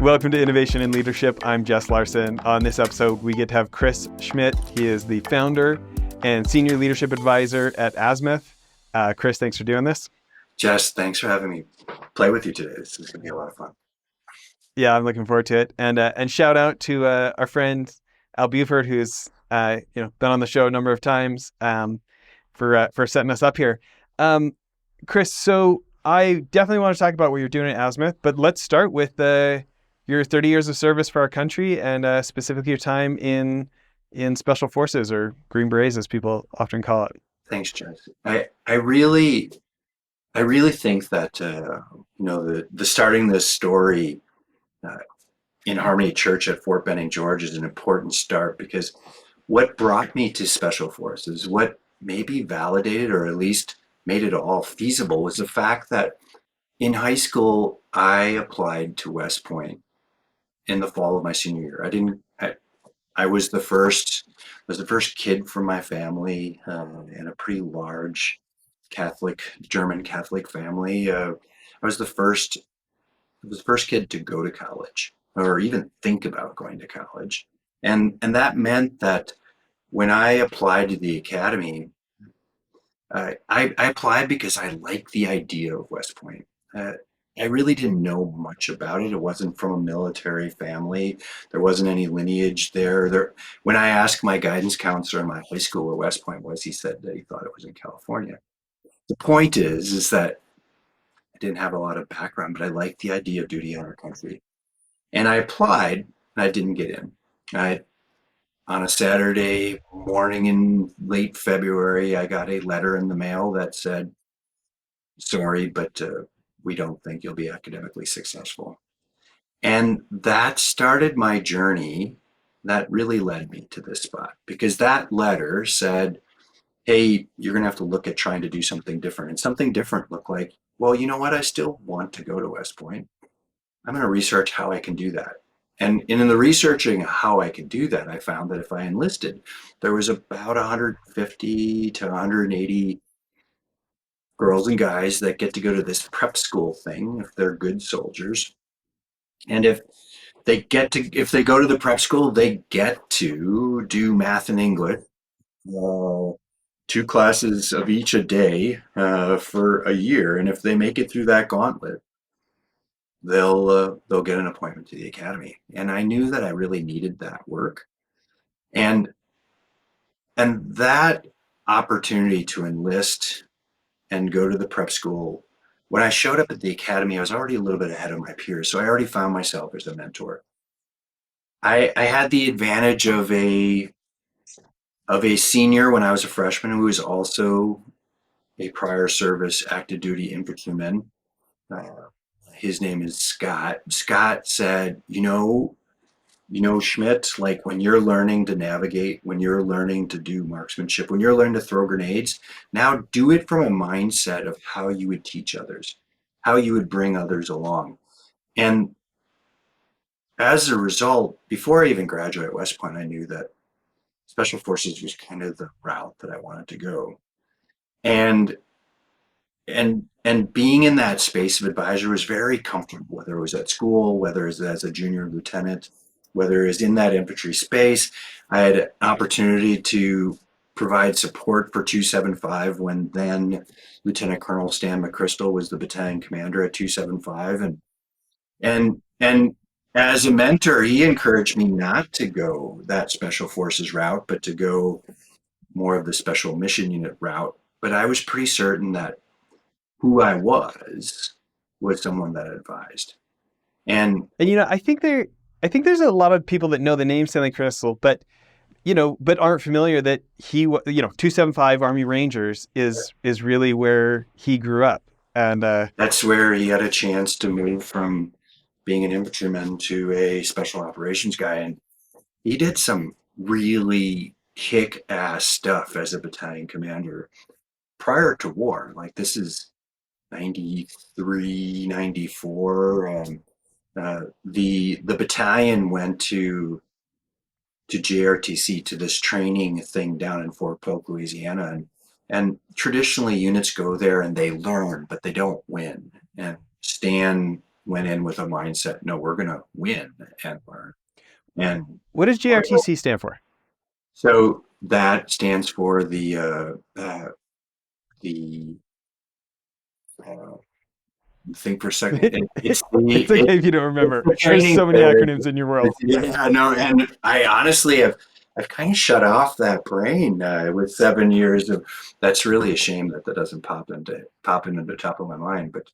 Welcome to Innovation in Leadership. I'm Jess Larsen. On this episode, we get to have Chris Schmitt. He is the founder and senior leadership advisor at Azimuth. Chris, thanks for doing this. Jess, thanks for having me play with you today. This is going to be a lot of fun. Yeah, I'm looking forward to it. And shout out to our friend Al Buford, who's been on the show a number of times, for setting us up here. Chris, so I definitely want to talk about what you're doing at Azimuth, but let's start with your 30 years of service for our country and specifically your time in Special Forces, or Green Berets, as people often call it. Thanks, Jess. I really think that the starting this story uh, in Harmony Church at Fort Benning, Georgia, is an important start, because what brought me to Special Forces, what maybe validated or at least made it all feasible, was the fact that in high school I applied to West Point in the fall of my senior year. I was the first kid from my family in a pretty large German Catholic family. I was the first kid to go to college or even think about going to college, and that meant that when I applied to the academy, I applied because I liked the idea of West Point. Uh, I really didn't know much about it. It wasn't from a military family. There wasn't any lineage there. When I asked my guidance counselor in my high school where West Point was, he said that he thought it was in California. The point is that I didn't have a lot of background, but I liked the idea of duty in our country. And I applied, and I didn't get in. I On a Saturday morning in late February, I got a letter in the mail that said, sorry, but we don't think you'll be academically successful. And that started my journey. That really led me to this spot, because that letter said, hey, you're going to have to look at trying to do something different. And something different looked like, well, you know what? I still want to go to West Point. I'm going to research how I can do that. And in the researching how I could do that, I found that if I enlisted, there was about 150 to 180 girls and guys that get to go to this prep school thing if they're good soldiers. And if they go to the prep school, they get to do math and English, uh, two classes of each a day for a year. And if they make it through that gauntlet, they'll get an appointment to the academy. And I knew that I really needed that work, and that opportunity to enlist and go to the prep school. When I showed up at the academy, I was already a little bit ahead of my peers, so I already found myself as a mentor. I had the advantage of a senior when I was a freshman who was also a prior service active duty infantryman. Uh, his name is Scott. Scott said, Schmitt, like when you're learning to navigate, when you're learning to do marksmanship, when you're learning to throw grenades, now do it from a mindset of how you would teach others, how you would bring others along. And as a result, before I even graduated at West Point, I knew that Special Forces was kind of the route that I wanted to go. And being in that space of advisor was very comfortable, whether it was at school, whether it was as a junior lieutenant, whether it was in that infantry space. I had an opportunity to provide support for 275 when then Lieutenant Colonel Stan McChrystal was the battalion commander at 275. And as a mentor, he encouraged me not to go that Special Forces route, but to go more of the Special Mission Unit route. But I was pretty certain that who I was someone that advised. And And I think there's a lot of people that know the name Stanley Crystal, but aren't familiar that 275 Army Rangers is really where he grew up. And that's where he had a chance to move from being an infantryman to a special operations guy. And he did some really kick-ass stuff as a battalion commander prior to war. Like, this is 93, 94. The battalion went to JRTC, to this training thing down in Fort Polk, Louisiana, and traditionally units go there and they learn, but they don't win. And Stan went in with a mindset, no, we're going to win and learn. And What does JRTC stand for? so that stands for the uh, think for a second. It's okay if you don't It's remember. the There's training so many center. acronyms in your world. Yeah, no, and I honestly have I've kind of shut off that brain with 7 years of. That's really a shame that that doesn't pop into the top of my mind. But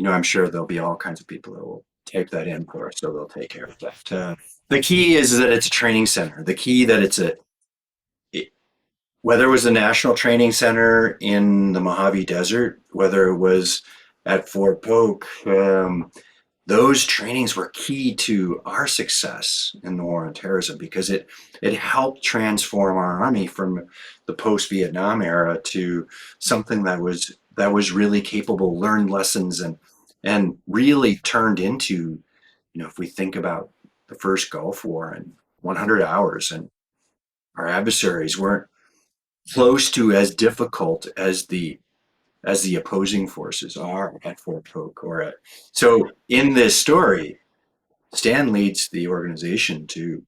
I'm sure there'll be all kinds of people that will type that in for us, so they'll take care of that. The key is that it's a training center. The key that it, whether it was the National Training Center in the Mojave Desert, whether it was at Fort Polk, those trainings were key to our success in the war on terrorism because it helped transform our army from the post-Vietnam era to something that was really capable, learned lessons, and really turned into, if we think about the first Gulf War and 100 hours, and our adversaries weren't close to as difficult as the opposing forces are at Fort Polk or at. So in this story, Stan leads the organization to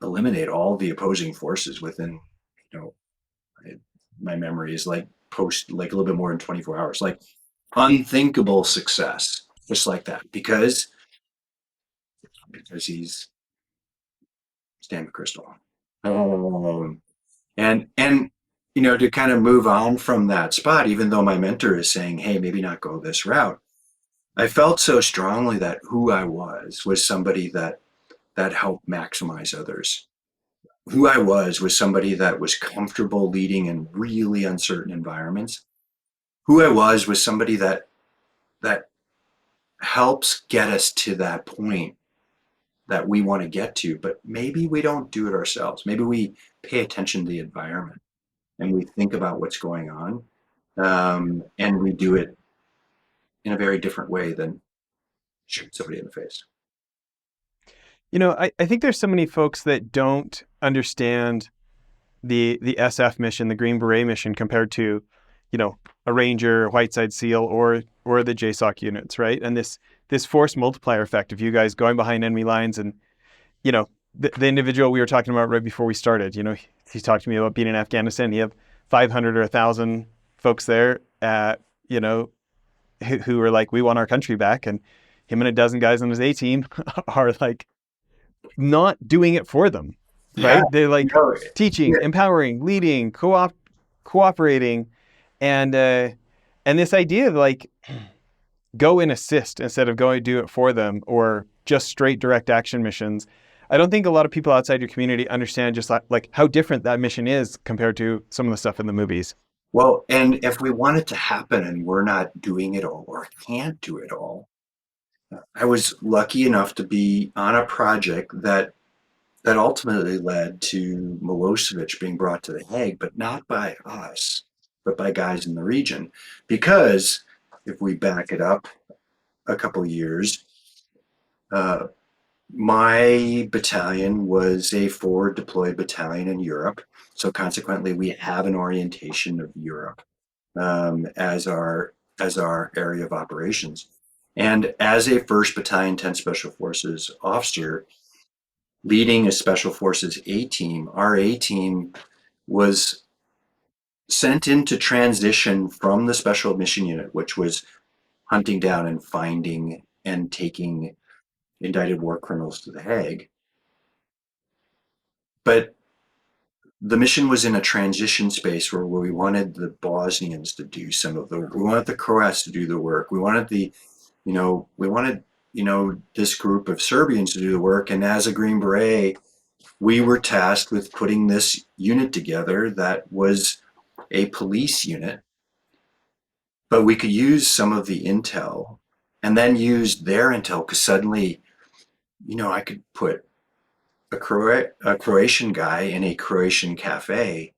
eliminate all the opposing forces within, you know, my memory is like a little bit more than 24 hours, like unthinkable success, just like that, because he's Stan McChrystal. Um, and to kind of move on from that spot, even though my mentor is saying, hey, maybe not go this route, I felt so strongly that who I was somebody that helped maximize others. Who I was somebody that was comfortable leading in really uncertain environments. Who I was somebody that helps get us to that point that we want to get to, but maybe we don't do it ourselves. Maybe we pay attention to the environment and we think about what's going on, and we do it in a very different way than shoot somebody in the face. I think there's so many folks that don't understand the SF mission, the Green Beret mission, compared to, a Ranger, a Whiteside SEAL, or the JSOC units, right? And this force multiplier effect of you guys going behind enemy lines, and the individual we were talking about right before we started, he talked to me about being in Afghanistan. He have 500 or 1,000 folks there, who are like, we want our country back, and him and a dozen guys on his A team are like not doing it for them, Yeah, right? They're like no, teaching, yeah. empowering, leading, cooperating, and this idea of like go and assist instead of going to do it for them, or just straight direct action missions. I don't think a lot of people outside your community understand just like how different that mission is compared to some of the stuff in the movies. Well, and if we want it to happen and we're not doing it all or can't do it all, I was lucky enough to be on a project that ultimately led to Milosevic being brought to The Hague, but not by us, but by guys in the region. Because if we back it up a couple of years, uh, my battalion was a forward deployed battalion in Europe. So consequently, we have an orientation of Europe, as our area of operations. And as a 1st Battalion 10 Special Forces officer, leading a Special Forces A team, our A team was sent into transition from the Special Mission Unit, which was hunting down and finding and taking indicted war criminals to The Hague. But the mission was in a transition space where we wanted the Bosnians to do some of the work. We wanted the Croats to do the work. We wanted this group of Serbians to do the work. And as a Green Beret, we were tasked with putting this unit together that was a police unit, but we could use some of the intel and then use their intel, because suddenly, I could put a Croatian guy in a Croatian cafe.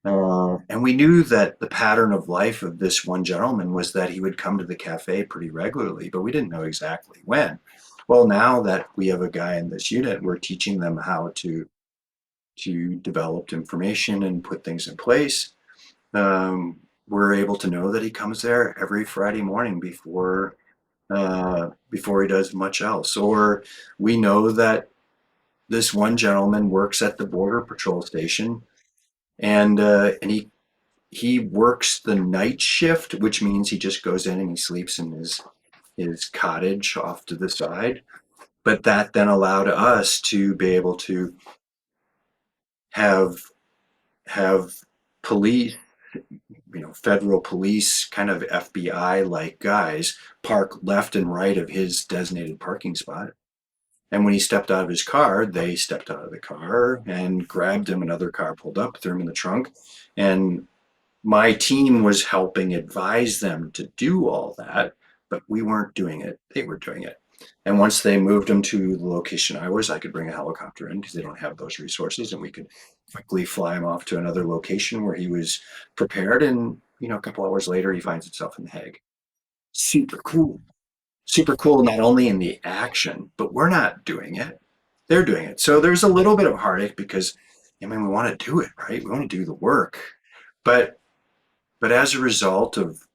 And we knew that the pattern of life of this one gentleman was that he would come to the cafe pretty regularly, but we didn't know exactly when. Well, now that we have a guy in this unit, we're teaching them how to develop information and put things in place. we're able to know that he comes there every Friday morning before he does much else. Or we know that this one gentleman works at the border patrol station, and he works the night shift, which means he just goes in and he sleeps in his cottage off to the side. But that then allowed us to be able to have have police, federal police, kind of FBI like guys park left and right of his designated parking spot. And when he stepped out of his car, they stepped out of the car and grabbed him. Another car pulled up, threw him in the trunk. And my team was helping advise them to do all that, but we weren't doing it. They were doing it. And once they moved him to the location I could bring a helicopter in because they don't have those resources, and we could quickly fly him off to another location where he was prepared. And a couple hours later, he finds himself in The Hague. Super cool. Super cool, not only in the action, but we're not doing it. They're doing it. So there's a little bit of heartache because, we want to do it, right? We want to do the work. But as a result of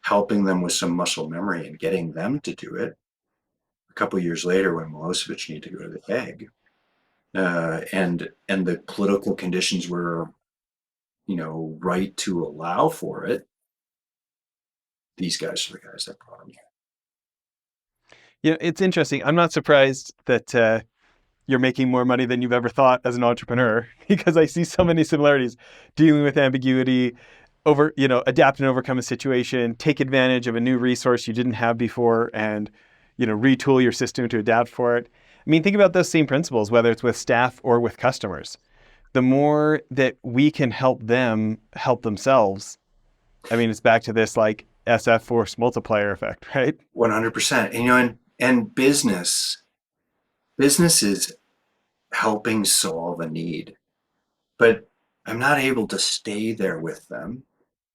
helping them with some muscle memory and getting them to do it, a couple of years later, when Milosevic needed to go to The Hague, and the political conditions were, right to allow for it, these guys are the guys that brought him here. It's interesting. I'm not surprised that you're making more money than you've ever thought as an entrepreneur because I see so many similarities dealing with ambiguity, adapt and overcome a situation, take advantage of a new resource you didn't have before, and retool your system to adapt for it. I mean, think about those same principles, whether it's with staff or with customers. The more that we can help them help themselves, I mean, it's back to this like SF force multiplier effect, right? 100%. And business is helping solve a need, but I'm not able to stay there with them.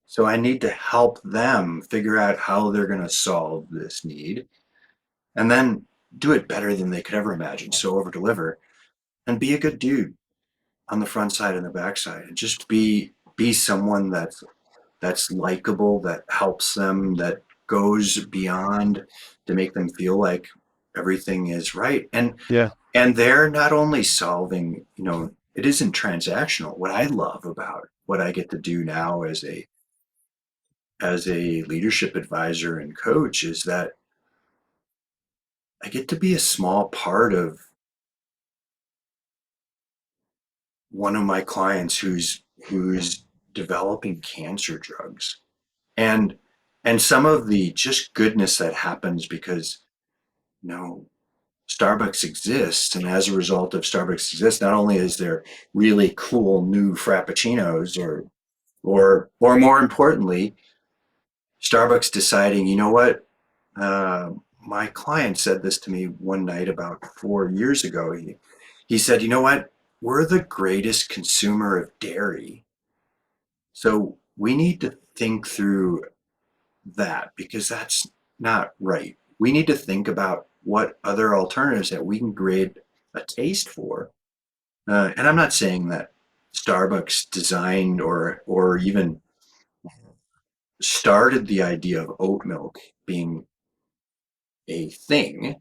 So I need to help them figure out how they're going to solve this need and then do it better than they could ever imagine. So over deliver and be a good dude on the front side and the back side, and just be someone that's likable, that helps them, that goes beyond to make them feel like everything is right. Yeah. And they're not only solving, it isn't transactional. What I love about what I get to do now as a leadership advisor and coach is that I get to be a small part of one of my clients who's developing cancer drugs. And some of the just goodness that happens because Starbucks exists, and as a result of Starbucks exists, not only is there really cool new frappuccinos, or more importantly, Starbucks deciding, what, my client said this to me one night about 4 years ago. He said, what, we're the greatest consumer of dairy, so we need to think through that because that's not right. We need to think about what other alternatives that we can create a taste for. And I'm not saying that Starbucks designed or even started the idea of oat milk being a thing,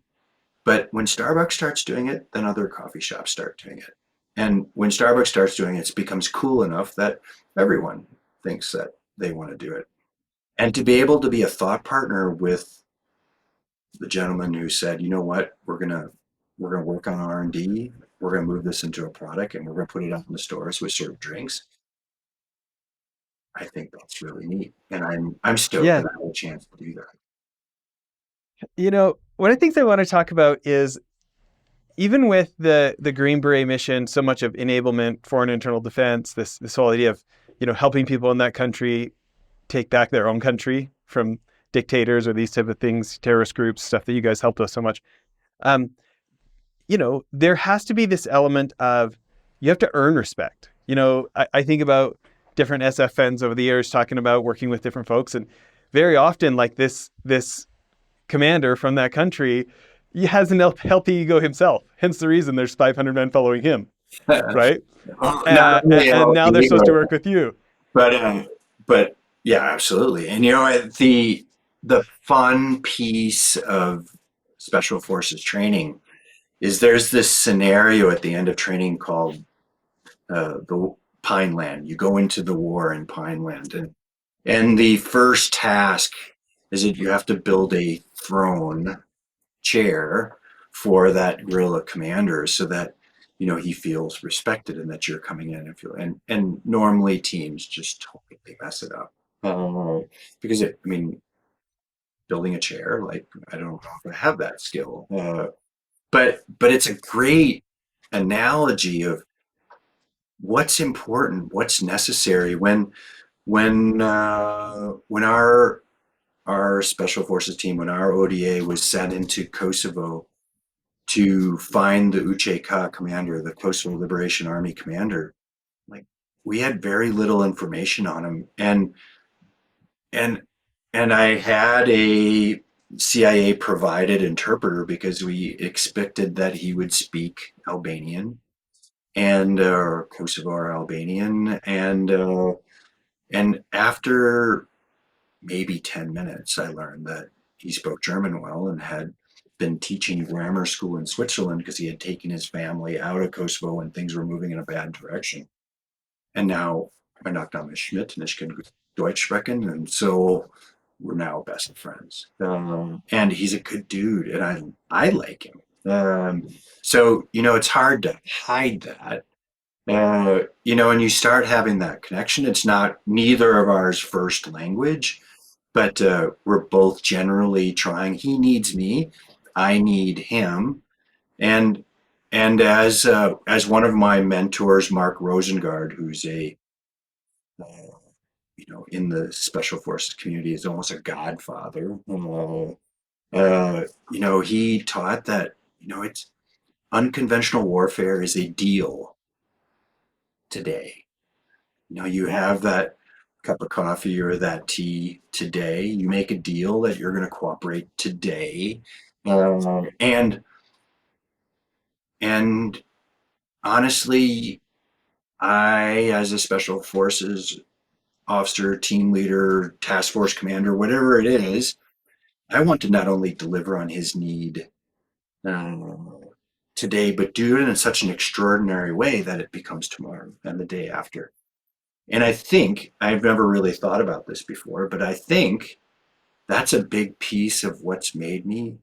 but when Starbucks starts doing it, then other coffee shops start doing it. And when Starbucks starts doing it, it becomes cool enough that everyone thinks that they want to do it. And to be able to be a thought partner with the gentleman who said, what, we're gonna work on R&D, we're gonna move this into a product, and we're gonna put it out in the stores with served drinks. I think that's really neat, and I'm stoked Yeah. that I had a chance to do that. One of the things I want to talk about is even with the Green Beret mission, so much of enablement, foreign internal defense, this whole idea of helping people in that country take back their own country from dictators or these type of things, terrorist groups, stuff that you guys helped us so much. There has to be this element of you have to earn respect. I think about different SFNs over the years talking about working with different folks, and very often like this commander from that country, he has an healthy ego himself. Hence the reason there's 500 men following him, right? Not only And now they're supposed to ego, work with you. but Yeah, absolutely. And the fun piece of special forces training is there's this scenario at the end of training called the Pineland. You go into the war in Pineland, and the first task is that you have to build a throne chair for that guerrilla commander so that he feels respected and that you're coming in and feel and normally teams just totally mess it up. Because I mean, building a chair, like, I don't know if I have that skill. But it's a great analogy of what's important, what's necessary when our special forces team, when our ODA was sent into Kosovo to find the UÇK commander, the Kosovo Liberation Army commander. Like, we had very little information on him, and and I had a CIA provided interpreter because we expected that he would speak Albanian and Kosovo or Albanian, and after maybe 10 minutes, I learned that he spoke German well and had been teaching grammar school in Switzerland because he had taken his family out of Kosovo when things were moving in a bad direction. And now mein Nachname ist Schmitt and ich kann Deutsch sprechen. And so we're now best friends. And he's a good dude, and I like him. So, it's hard to hide that. And you start having that connection. It's not neither of ours first language, but we're both generally trying. He needs me, I need him, and as one of my mentors, Mark Rosengard, who's a in the special forces community, is almost a godfather. He taught that it's unconventional warfare is a deal today. You have that cup of coffee or that tea today. You make a deal that you're going to cooperate today, and and honestly, I, as a special forces officer, team leader, task force commander, whatever it is, I want to not only deliver on his need uh, today, but do it in such an extraordinary way that it becomes tomorrow and the day after. And I think I've never really thought about this before, but I think that's a big piece of what's made me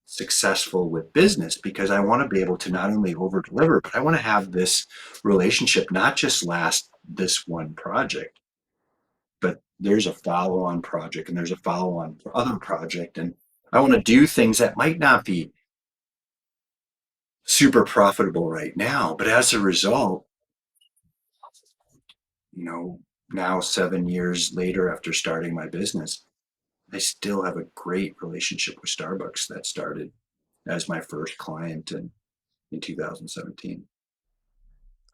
successful with business, because I want to be able to not only over deliver, but I want to have this relationship not just last this one project, but there's a follow on project and there's a follow on other project. And I want to do things that might not be super profitable right now, but as a result, you know, now 7 years later after starting my business, I still have a great relationship with Starbucks that started as my first client in 2017.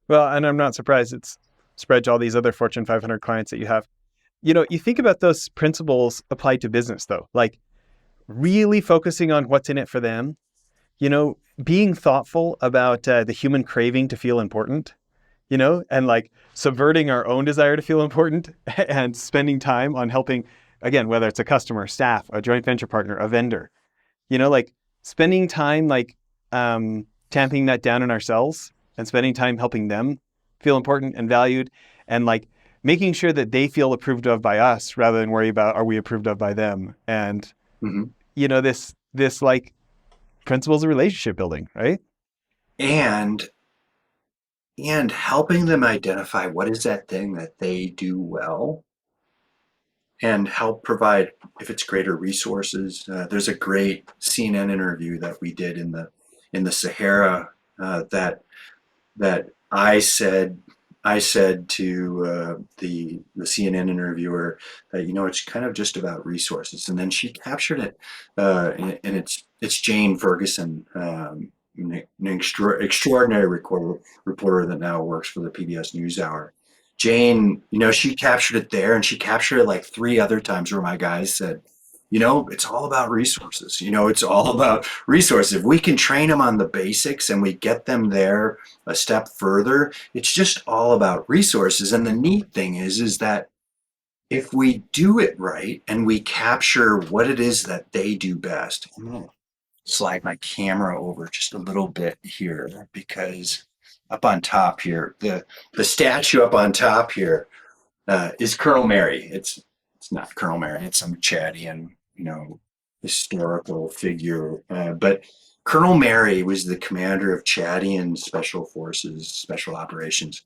Well, and I'm not surprised it's spread to all these other Fortune 500 clients that you have. You think about those principles applied to business, though, like really focusing on what's in it for them, being thoughtful about the human craving to feel important, and like subverting our own desire to feel important and spending time on helping, again, whether it's a customer, staff, a joint venture partner, a vendor, like spending time like tamping that down in ourselves and spending time helping them feel important and valued, and like making sure that they feel approved of by us rather than worry about are we approved of by them. And Mm-hmm. this like principles of relationship building, right? and and helping them identify what is that thing that they do well and help provide, if it's greater resources. There's a great CNN interview that we did in the Sahara, that I said to the CNN interviewer that it's kind of just about resources, and then she captured it, and it's Jane Ferguson, an extraordinary reporter that now works for the PBS NewsHour. Jane, she captured it there, and she captured it like three other times where my guys said, it's all about resources. It's all about resources. If we can train them on the basics and we get them there a step further, it's just all about resources. And the neat thing is that if we do it right and we capture what it is that they do best, I'm gonna slide my camera over just a little bit here because up on top here, the statue up on top here is Colonel Mary. It's not Colonel Mary. It's some Chadian, historical figure. But Colonel Mary was the commander of Chadian Special Forces, Special Operations,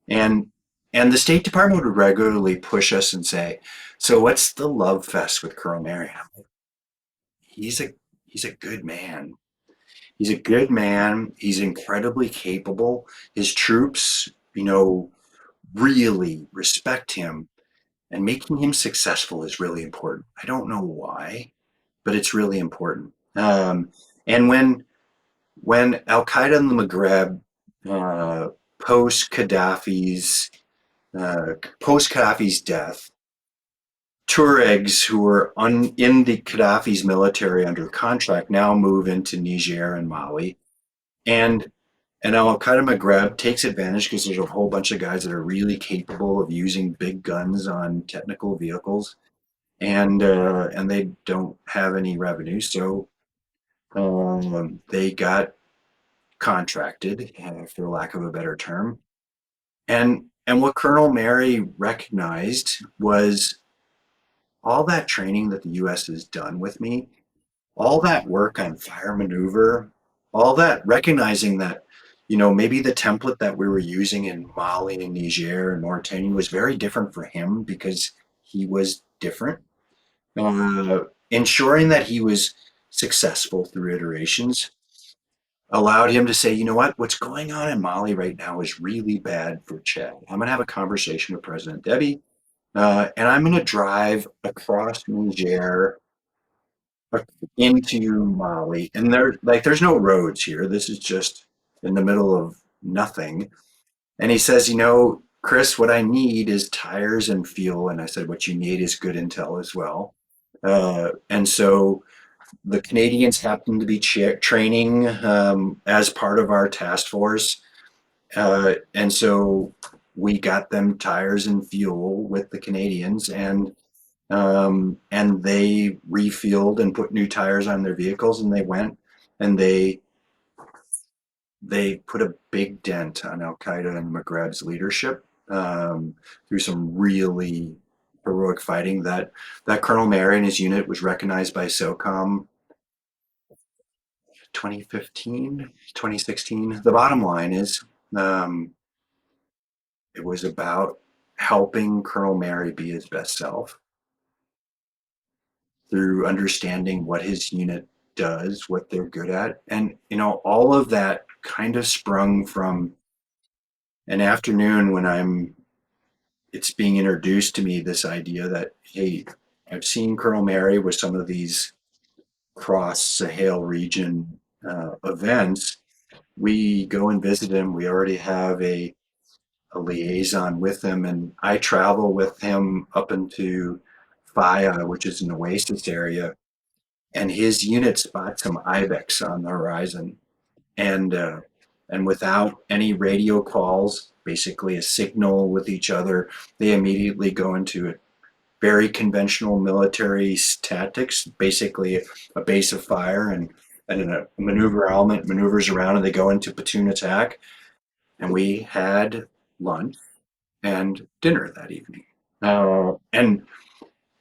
and and the State Department would regularly push us and say, "So what's the love fest with Colonel Mary?" He's a he's a good man. He's a good man. He's incredibly capable. His troops, really respect him, and making him successful is really important. I don't know why, but it's really important. And when Al Qaeda in the Maghreb, uh, post Gaddafi's post Gaddafi's death, Tuaregs who were in the Gaddafi's military under contract now move into Niger and Mali, and Al Qaeda Maghreb takes advantage because there's a whole bunch of guys that are really capable of using big guns on technical vehicles, and they don't have any revenue, so they got contracted, for lack of a better term. And what Colonel Mary recognized was all that training that the U.S. has done with me, all that work on fire maneuver, all that recognizing that, maybe the template that we were using in Mali and Niger and Mauritania was very different for him because he was different. Ensuring that he was successful through iterations allowed him to say, what's going on in Mali right now is really bad for Chad. I'm going to have a conversation with President Deby, and I'm going to drive across Niger into Mali. And there's no roads here. This is just in the middle of nothing. And he says, Chris, what I need is tires and fuel. And I said, what you need is good intel as well. And so the Canadians happened to be training as part of our task force. And so we got them tires and fuel with the Canadians, and they refueled and put new tires on their vehicles, and they went and they put a big dent on Al Qaeda and Maghreb's leadership through some really heroic fighting. That Colonel Mary and his unit was recognized by SOCOM 2015, 2016. The bottom line is, um, it was about helping Colonel Mary be his best self through understanding what his unit does, what they're good at. And, all of that kind of sprung from an afternoon when it's being introduced to me, this idea that, hey, I've seen Colonel Mary with some of these cross Sahel region events. We go and visit him. We already have a liaison with him, and I travel with him up into Faya, which is an oasis area, and his unit spots some ibex on the horizon, and uh, and without any radio calls, basically a signal with each other, they immediately go into it. Very conventional military tactics, basically a base of fire, and a maneuver element maneuvers around, and they go into platoon attack. And we had lunch and dinner that evening. And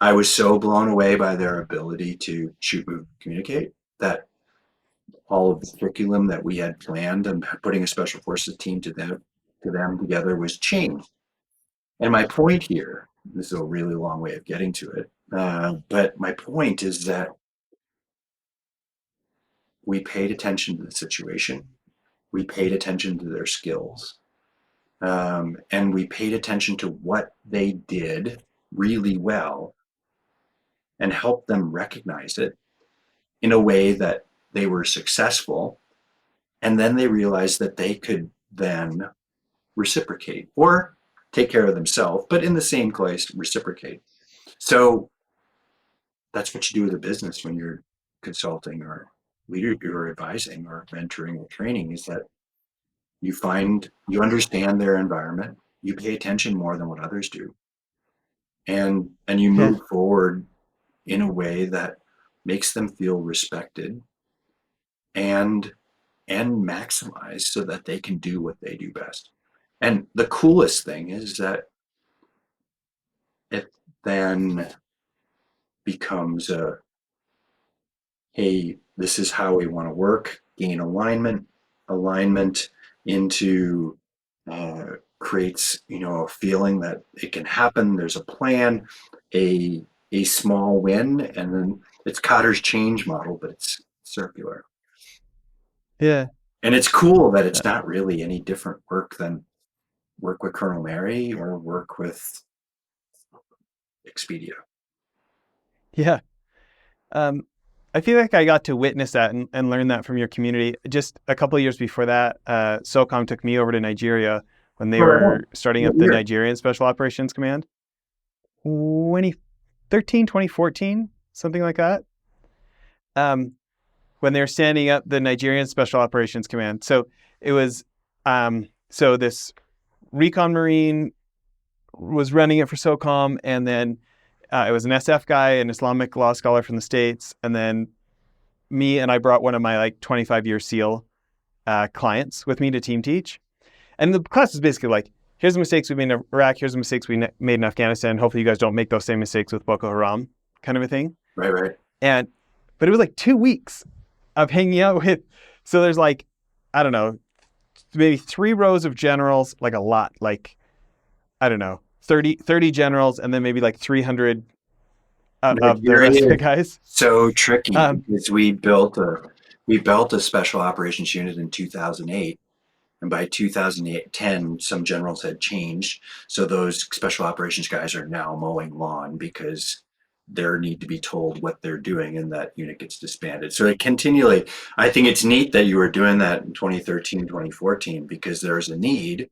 I was so blown away by their ability to shoot, move, communicate that all of the curriculum that we had planned and putting a special forces team to them together was changed. And my point here, this is a really long way of getting to it, but my point is that we paid attention to the situation, we paid attention to their skills, and we paid attention to what they did really well and helped them recognize it in a way that they were successful. And then they realized that they could then reciprocate or take care of themselves, but in the same place, reciprocate. So that's what you do with a business when you're consulting or leader or advising or mentoring or training, is that you understand their environment, you pay attention more than what others do. and you Yeah. move forward in a way that makes them feel respected and maximized so that they can do what they do best. And the coolest thing is that it then becomes a, hey, this is how we want to work, gain alignment into creates, a feeling that it can happen. There's a plan, a small win, and then it's Cotter's change model, but it's circular. Yeah. And it's cool that Uh, it's not really any different work than work with Colonel Mary or work with Expedia. yeah. Um, I feel like I got to witness that and learn that from your community. Just a couple of years before that, SOCOM took me over to Nigeria when they Oh, were starting what up the year? Nigerian Special Operations Command. 2013, 2014, something like that. Um, when they were standing up the Nigerian Special Operations Command. So it was, so this recon Marine was running it for SOCOM, and then it was an SF guy, an Islamic law scholar from the States, and then me, and I brought one of my like 25-year SEAL clients with me to team teach. And the class is basically like, here's the mistakes we made in Iraq, here's the mistakes we made in Afghanistan. Hopefully you guys don't make those same mistakes with Boko Haram, kind of a thing. Right, right. And but it was like 2 weeks of hanging out with. So there's like, I don't know, maybe 3 rows of generals, like a lot, like I don't know, 30 generals, and then maybe like 300 of the rest of Nigeria the is guys. so tricky Um, because we built a special operations unit in 2008, and by 2010 some generals had changed, so those special operations guys are now mowing lawn because they need to be told what they're doing, and that unit gets disbanded. So it continually, I think it's neat that you were doing that in 2013, 2014, because there's a need.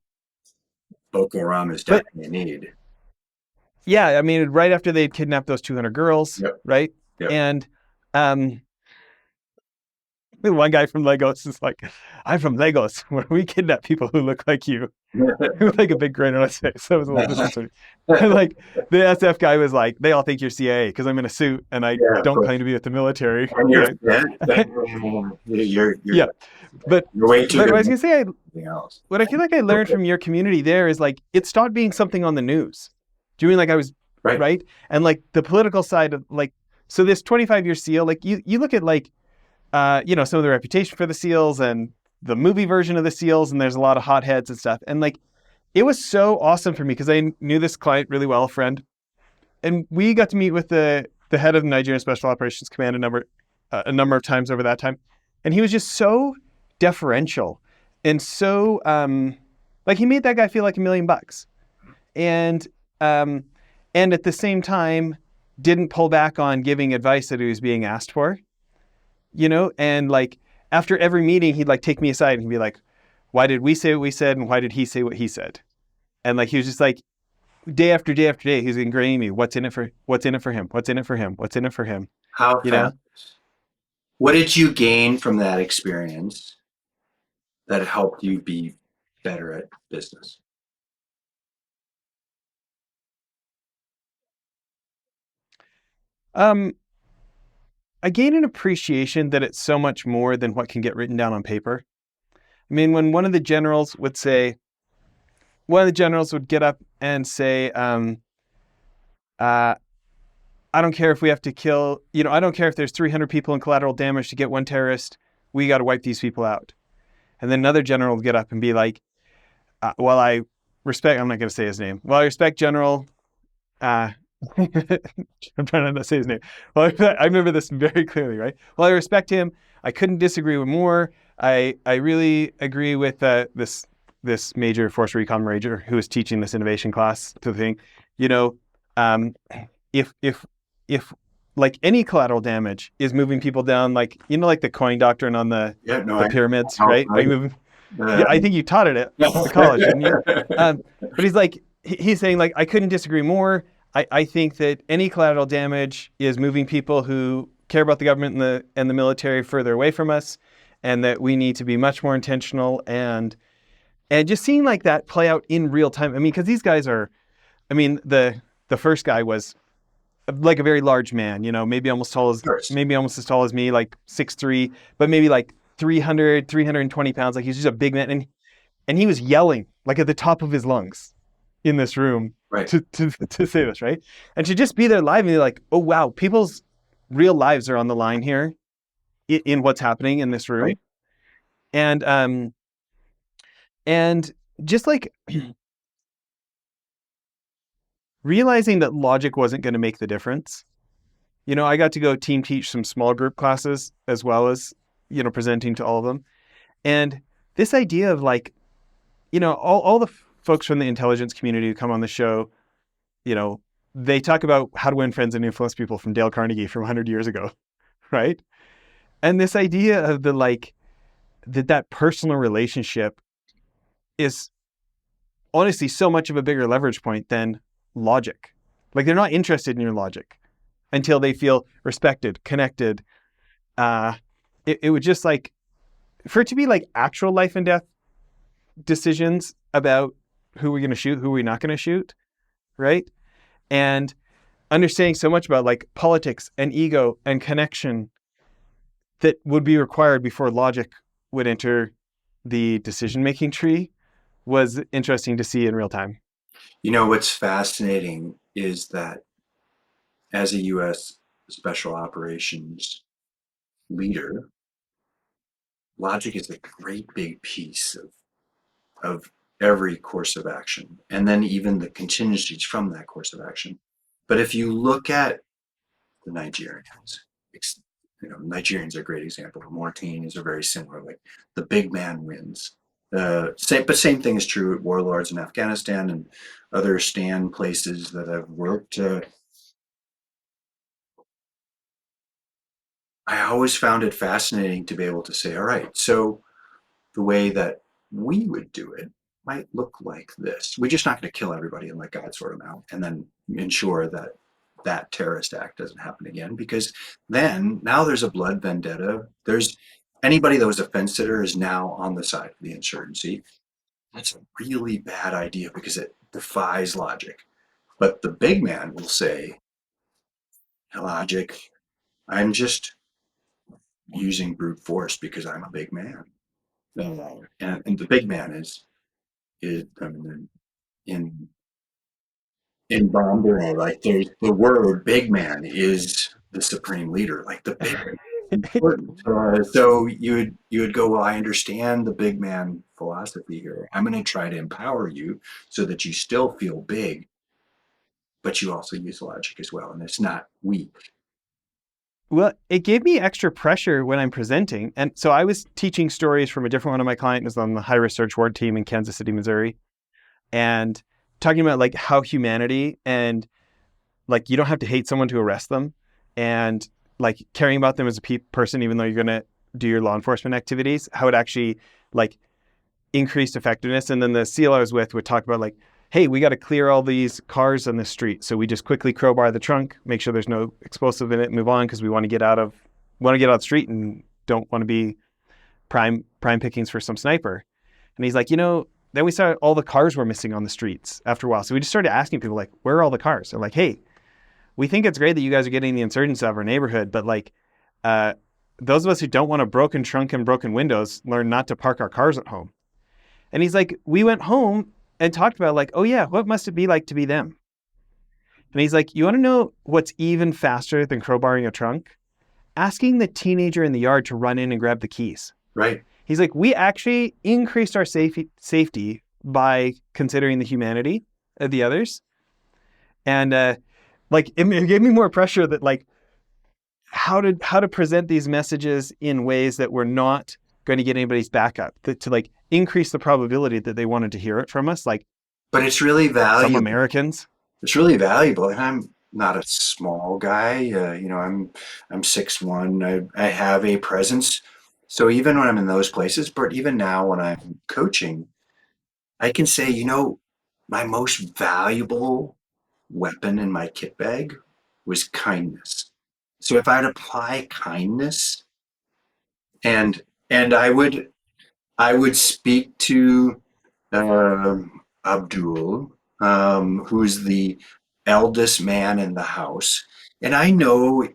Boko Haram is but definitely a need. yeah, I mean, right after they'd kidnapped those 200 girls, Yep, right? yep. And um, one guy from Lagos is like, I'm from Lagos, where we kidnap people who look like you, with like a big grin on his face. That was a little disconcerting. And like the SF guy was like, they all think you're CIA because I'm in a suit and I Yeah, of don't course. claim to be with the military, And you're right? yeah, Yeah, but you're way too but what good I at was gonna say, anything else. what I feel like I learned Okay. from your community there is like it stopped being something on the news. Do you mean like I was Right. right? And like the political side of like, so this 25-year SEAL, like you look at like some of the reputation for the SEALs and the movie version of the SEALs, and there's a lot of hotheads and stuff. And like it was so awesome for me because I knew this client really well, a friend, and we got to meet with the head of the Nigerian Special Operations Command a number of times over that time, and he was just so deferential and so like he made that guy feel like $1 million, and um, and at the same time didn't pull back on giving advice that he was being asked for, and like after every meeting he'd like take me aside and he'd be like, why did we say what we said and why did he say what he said? And like he was just like day after day after day, he's ingraining me. What's in it for him? What's in it for him? What's in it for him? How You fast? know? What did you gain from that experience that helped you be better at business? Um, I gain an appreciation that it's so much more than what can get written down on paper. I mean, when one of the generals would get up and say, uh, I don't care if we have to kill, I don't care if there's 300 people in collateral damage to get one terrorist. We got to wipe these people out. And then another general would get up and be like, well, I'm not going to say his name. Well, I respect General uh, I'm trying to not say his name. Well, I remember this very clearly, right? Well, I respect him. I couldn't disagree with more. I really agree with this major force recon ranger who is teaching this innovation class to the thing. You know, um, if like any collateral damage is moving people down, like like the coin doctrine on Yeah, no, the I pyramids, how right? Are you moving? Yeah, I um, think you taught it at the college, didn't you? But he's like, he's saying like, I couldn't disagree more. I think that any collateral damage is moving people who care about the government and the military further away from us, and that we need to be much more intentional and just seeing like that play out in real time. I mean, because these guys are, I mean, the the first guy was like a very large man, First, maybe almost as tall as me, like 6'3", but maybe like 300, 320 pounds. Like he's just a big man. And he was yelling like at the top of his lungs in this room right, to say this, right? And to just be there live and be like, oh, wow, people's real lives are on the line here in what's happening in this room. right. And, and just like realizing that logic wasn't going to make the difference. I got to go team teach some small group classes as well as, presenting to all of them. And this idea of like, all the folks from the intelligence community who come on the show, you know, they talk about how to win friends and influence people from Dale Carnegie from 100 years ago, right? And this idea of the like, that personal relationship is honestly so much of a bigger leverage point than logic. Like they're not interested in your logic until they feel respected, connected. It would just like, for it to be like actual life and death decisions about who we're going to shoot, who we're not going to shoot, right? And understanding so much about like politics and ego and connection that would be required before logic would enter the decision-making tree was interesting to see in real time. What's fascinating is that as a U.S. Special Operations leader, logic is a great big piece of every course of action, and then even the contingencies from that course of action. But if you look at the Nigerians, Nigerians are a great example. Mauritanians are very similar. Like the big man wins. Same thing is true at warlords in Afghanistan and other stand places that I've worked. I always found it fascinating to be able to say, all right, so the way that we would do it might look like this. We're just not going to kill everybody and let God sort them out and then ensure that that terrorist act doesn't happen again, because then now there's a blood vendetta. There's anybody that was a fence sitter is now on the side of the insurgency. That's a really bad idea because it defies logic. But the big man will say, logic, I'm just using brute force because I'm a big man. And the big man is I mean, in in Bombay, like the word big man is the supreme leader, like the big man is important. So you would go, well, I understand the big man philosophy here. I'm going to try to empower you so that you still feel big, but you also use logic as well, and it's not weak. Well, it gave me extra pressure when I'm presenting. And so I was teaching stories from a different one of my clients on the high risk search ward team in Kansas City, Missouri, and talking about like how humanity and like you don't have to hate someone to arrest them, and like caring about them as a person, even though you're going to do your law enforcement activities, how it actually like increased effectiveness. And then the SEAL I was with would talk about like, hey, we got to clear all these cars on the street. So we just quickly crowbar the trunk, make sure there's no explosive in it, move on because we want to get out of the street and don't want to be prime pickings for some sniper. And he's like, then we saw all the cars were missing on the streets after a while. So we just started asking people like, where are all the cars? They're like, hey, we think it's great that you guys are getting the insurgents out of our neighborhood, but like, those of us who don't want a broken trunk and broken windows learn not to park our cars at home. And he's like, we went home and talked about like, oh yeah, what must it be like to be them? And he's like, you want to know what's even faster than crowbarring a trunk? Asking the teenager in the yard to run in and grab the keys. Right. He's like, we actually increased our safety by considering the humanity of the others. And like, it gave me more pressure that like, how to present these messages in ways that were not going to get anybody's back up, to like increase the probability that they wanted to hear it from us. Like, But it's really some valuable. Americans. It's really valuable, and I'm not a small guy. I'm 6'1". I have a presence. So even when I'm in those places, but even now when I'm coaching, I can say, my most valuable weapon in my kit bag was kindness. So if I'd apply kindness and I would speak to Abdul, who's the eldest man in the house, and I know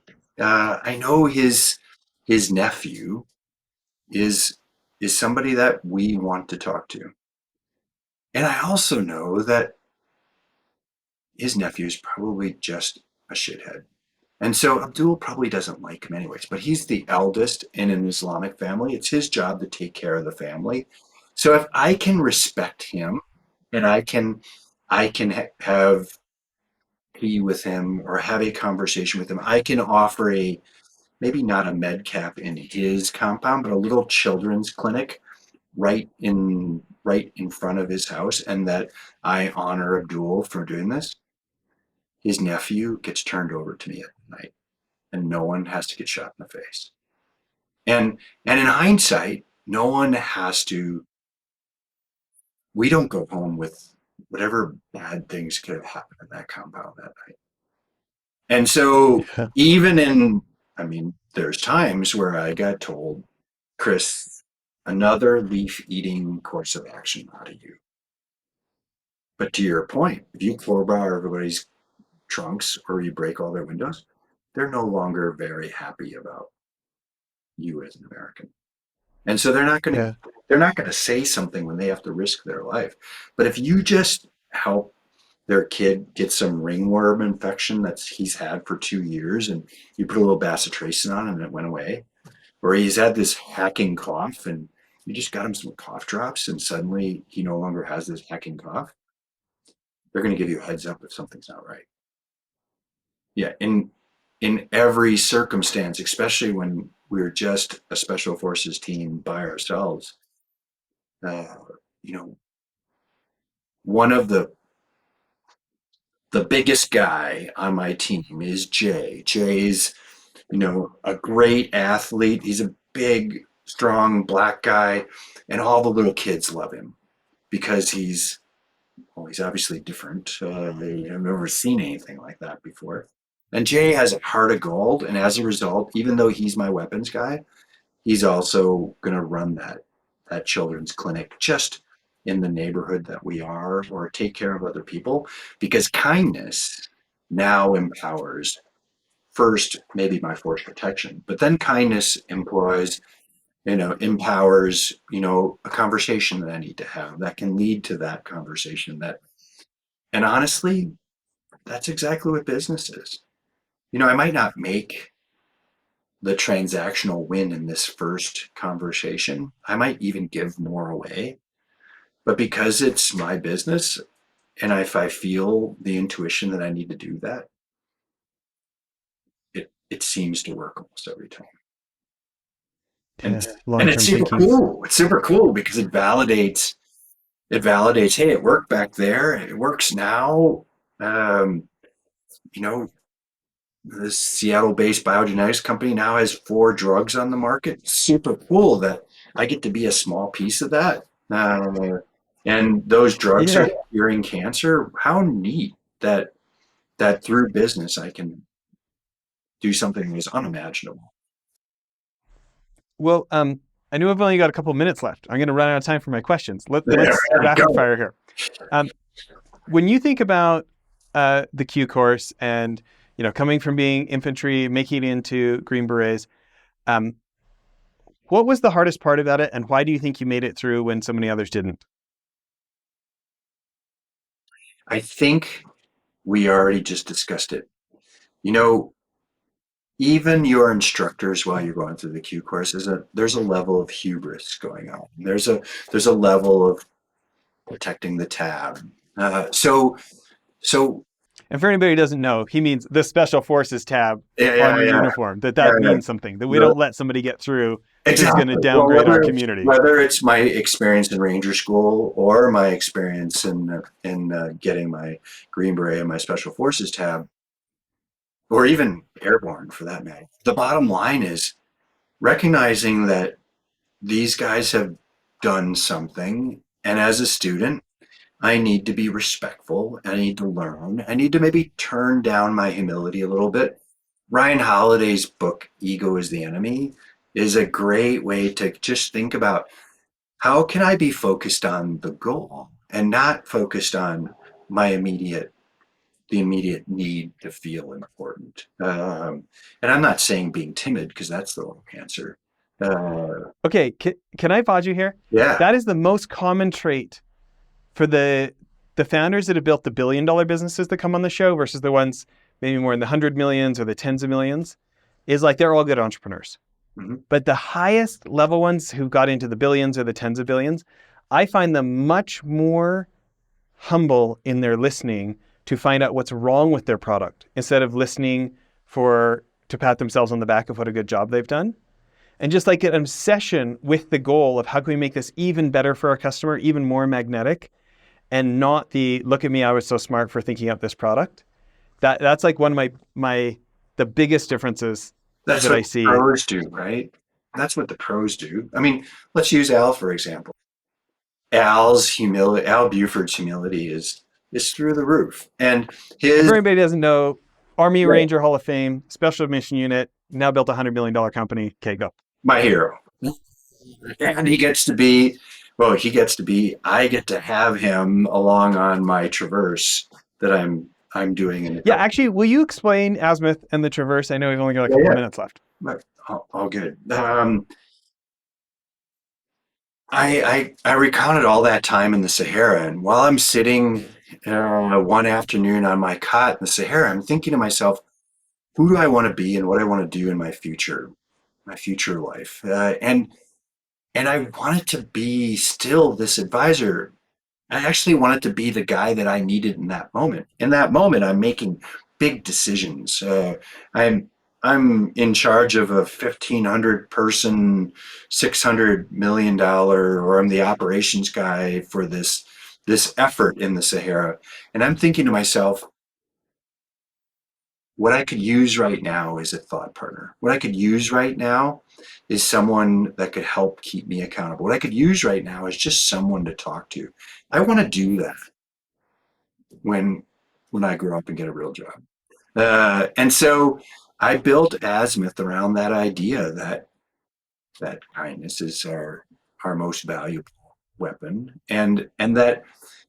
his nephew is is somebody that we want to talk to, and I also know that his nephew is probably just a shithead. And so Abdul probably doesn't like him anyways, but he's the eldest in an Islamic family. It's his job to take care of the family. So if I can respect him and I can have tea with him or have a conversation with him, I can offer a maybe not a med cap in his compound, but a little children's clinic right in front of his house, and that I honor Abdul for doing this. His nephew gets turned over to me at night, and no one has to get shot in the face. And in hindsight, no one has to. We don't go home with whatever bad things could have happened in that compound that night. And so Yeah. even in, I mean, there's times where I got told, Chris, another leaf eating course of action out of you. But to your point, if you crowbar everybody's trunks or you break all their windows, they're no longer very happy about you as an American. And so Yeah. they're not going to say something when they have to risk their life. But if you just help their kid get some ringworm infection that he's had for 2 years, and you put a little bacitracin on and it went away, or he's had this hacking cough and you just got him some cough drops and suddenly he no longer has this hacking cough, they're going to give you a heads up if something's not right. Yeah, in every circumstance, especially when we're just a special forces team by ourselves, uh, you know, one of the biggest guy on my team is Jay. Jay's, a great athlete. He's a big, strong black guy, and all the little kids love him because he's obviously different. I've never seen anything like that before. And Jay has a heart of gold, and as a result, even though he's my weapons guy, he's also going to run that children's clinic just in the neighborhood that we are, or take care of other people, because kindness now empowers first maybe my force protection, but then kindness empowers a conversation that I need to have that can lead to that conversation. And honestly, that's exactly what business is. I might not make the transactional win in this first conversation. I might even give more away. But because it's my business, and if I feel the intuition that I need to do that, it seems to work almost every time. And Yeah. and it's Long-term super thinking's cool. It's super cool because it validates, hey, it worked back there, it works now. Um, you know, this Seattle-based biogenetics company now has 4 drugs on the market. Super cool that I get to be a small piece of that. And those drugs are yeah. curing cancer. How neat that through business I can do something that is unimaginable. Well, I know I've only got a couple minutes left. I'm going to run out of time for my questions. There, Let's rapid go. fire here. Um, when you think about the Q course and coming from being infantry, making it into Green Berets, um, what was the hardest part about it, and why do you think you made it through when so many others didn't? I think we already just discussed it. You know, even your instructors while you're going through the Q course there's a level of hubris going on. There's a level of protecting the tab. So And for anybody who doesn't know, he means the Special Forces tab yeah, on yeah, your yeah, uniform. yeah, That yeah. means something. That we The, don't let somebody get through who's going to exactly. Well, downgrade our community. whether it's my experience in Ranger School or my experience in getting my Green Beret and my Special Forces tab, or even airborne for that matter, the bottom line is recognizing that these guys have done something, and as a student, I need to be respectful. I need to learn. I need to maybe turn down my humility a little bit. Ryan Holiday's book, Ego is the Enemy, is a great way to just think about how can I be focused on the goal and not focused on my immediate the immediate need to feel important. And I'm not saying being timid because that's the wrong answer. Okay, can I pause you here? Yeah. That is the most common trait for the founders that have built the $1 billion businesses that come on the show versus the ones maybe more in the 100 millions or the tens of millions, is like they're all good entrepreneurs. Mm-hmm. But the highest level ones who got into the billions or the tens of billions, I find them much more humble in their listening to find out what's wrong with their product instead of listening for to pat themselves on the back of what a good job they've done. And just like an obsession with the goal of how can we make this even better for our customer, even more magnetic, and not the look at me, I was so smart for thinking up this product. That's like one of my the biggest differences That's that I what the see. pros do, right? That's what the pros do. I mean, let's use Al for example. Al Buford's humility is through the roof, and If his anybody doesn't know, Army right, Ranger Hall of Fame, Special Mission Unit, now built $100 million company. Okay, go. my hero, and he gets to be. I get to have him along on my traverse that I'm doing in a Yeah, couple. actually, will you explain Azimuth and the Traverse? I know we've only got a Yeah, couple of yeah, minutes left. but all good. I recounted all that time in the Sahara, and while I'm sitting one afternoon on my cot in the Sahara, I'm thinking to myself, who do I want to be and what I want to do in my future life, and I wanted to be still this advisor. I actually wanted to be the guy that I needed in that moment. In that moment, I'm making big decisions. I'm I'm in charge of a 1,500 person, $600 million, or I'm the operations guy for this effort in the Sahara, and I'm thinking to myself, what I could use right now is a thought partner. What I could use right now is someone that could help keep me accountable. What I could use right now is just someone to talk to. I want to do that when when I grow up and get a real job. And so I built Azimuth around that idea that kindness is our most valuable weapon, and that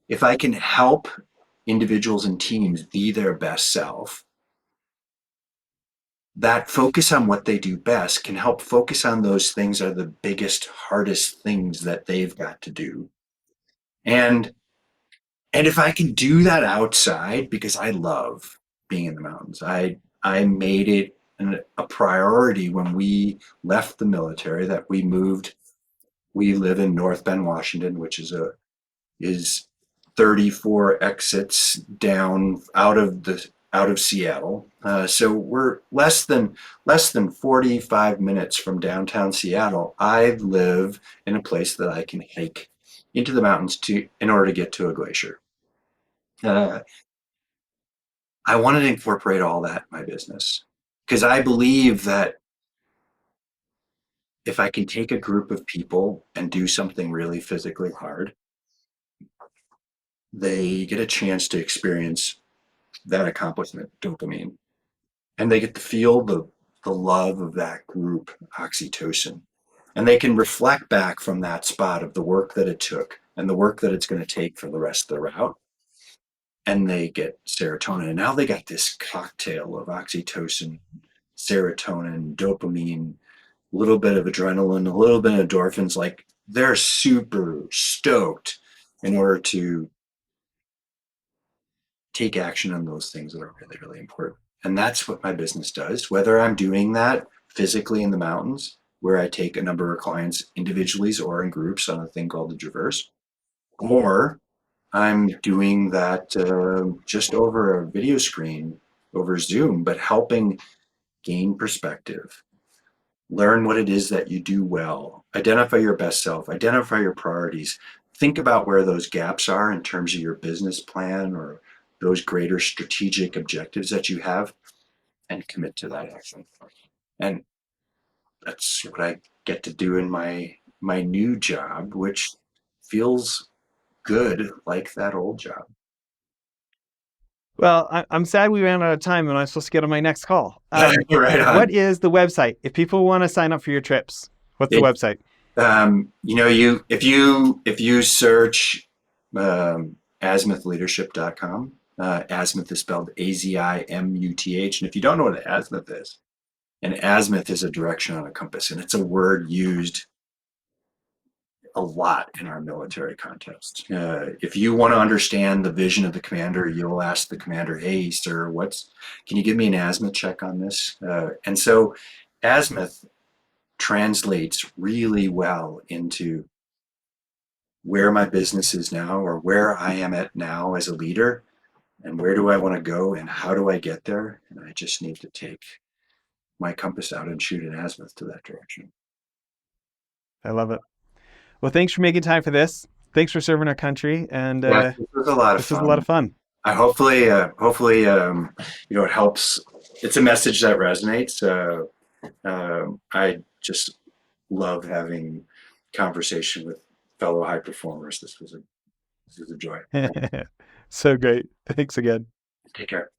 if I can help individuals and teams be their best self, that focus on what they do best can help focus on those things are the biggest, hardest things that they've got to do. And and if I can do that outside, because I love being in the mountains, I made it a priority when we left the military that we moved. We live in North Bend, Washington, which is 34 exits down out of Seattle. So we're less than 45 minutes from downtown Seattle. I live in a place that I can hike into the mountains to in order to get to a glacier. Uh, I wanted to incorporate all that in my business because I believe that if I can take a group of people and do something really physically hard, they get a chance to experience that accomplishment, dopamine, and they get to feel the love of that group, oxytocin, and they can reflect back from that spot of the work that it took and the work that it's going to take for the rest of the route, and they get serotonin. And now they got this cocktail of oxytocin, serotonin, dopamine, a little bit of adrenaline, a little bit of endorphins. Like they're super stoked in order to take action on those things that are really, really important. And that's what my business does. Whether I'm doing that physically in the mountains, where I take a number of clients individually or in groups on a thing called the Traverse, or I'm doing that just over a video screen over Zoom, but helping gain perspective, learn what it is that you do well, identify your best self, identify your priorities, think about where those gaps are in terms of your business plan or those greater strategic objectives that you have, and commit to that action. And that's what I get to do in my new job, which feels good like that old job. Well, I'm sad we ran out of time and I'm supposed to get on my next call. Right What on. is the website? If people want to sign up for your trips, what's the It, website? you if you search azimuthleadership.com, Azimuth is spelled Azimuth. And if you don't know what an azimuth is, an azimuth is a direction on a compass, and it's a word used a lot in our military context. If you want to understand the vision of the commander, you'll ask the commander, "Hey, sir, can you give me an azimuth check on this?" And so, azimuth translates really well into where my business is now, or where I am at now as a leader, and where do I want to go, and how do I get there? And I just need to take my compass out and shoot an azimuth to that direction. I love it. Well, thanks for making time for this. Thanks for serving our country, and Yeah, this was a lot of this was a lot fun. of fun. Hopefully, it helps. It's a message that resonates. I just love having conversation with fellow high performers. This was a joy. So great. Thanks again. Take care.